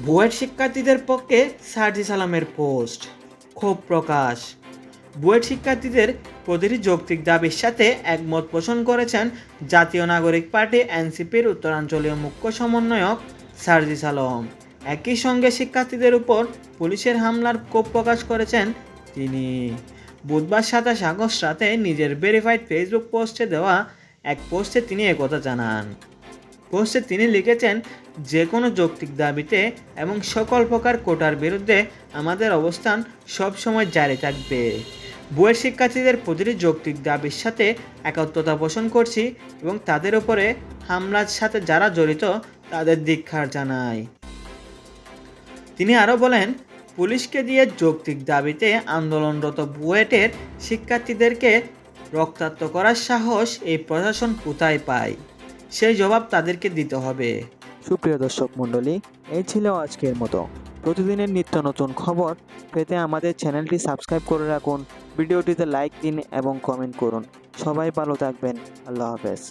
বুয়েট শিক্ষার্থীদের পক্ষে সার্জিস আলমের পোস্ট, ক্ষোভ প্রকাশ। বুয়েট শিক্ষার্থীদের প্রতিটি যৌক্তিক দাবির সাথে একমত পোষণ করেছেন জাতীয় নাগরিক পার্টি এনসিপির উত্তরাঞ্চলীয় মুখ্য সমন্বয়ক সার্জিস আলম। একই সঙ্গে শিক্ষার্থীদের উপর পুলিশের হামলার ক্ষোভ প্রকাশ করেছেন তিনি। বুধবার 27 আগস্ট রাতে নিজের ভেরিফাইড ফেসবুক পোস্টে দেওয়া এক পোস্টে তিনি একথা জানান। পোস্টে তিনি লিখেছেন, যে কোনো যৌক্তিক দাবিতে এবং সকল প্রকার কোটার বিরুদ্ধে আমাদের অবস্থান সবসময় জারি থাকবে। বুয়েট শিক্ষার্থীদের প্রতিটি যৌক্তিক দাবির সাথে একাত্মতা পোষণ করছি এবং তাদের উপরে হামলার সাথে যারা জড়িত তাদের ধিক্কার জানাই। তিনি আরও বলেন, পুলিশকে দিয়ে যৌক্তিক দাবিতে আন্দোলনরত বুয়েটের শিক্ষার্থীদেরকে রক্তাক্ত করার সাহস এই প্রশাসন কোথায় পায়, সেই জবাব তাদেরকে দিতে হবে। সুপ্রিয় দর্শক মণ্ডলী, এই ছিল আজকের মতো। প্রতিদিনের নিত্য নতুন খবর পেতে আমাদের চ্যানেলটি সাবস্ক্রাইব করে রাখুন, ভিডিওটিতে লাইক দিন এবং কমেন্ট করুন। সবাই ভালো থাকবেন। আল্লাহ হাফেজ।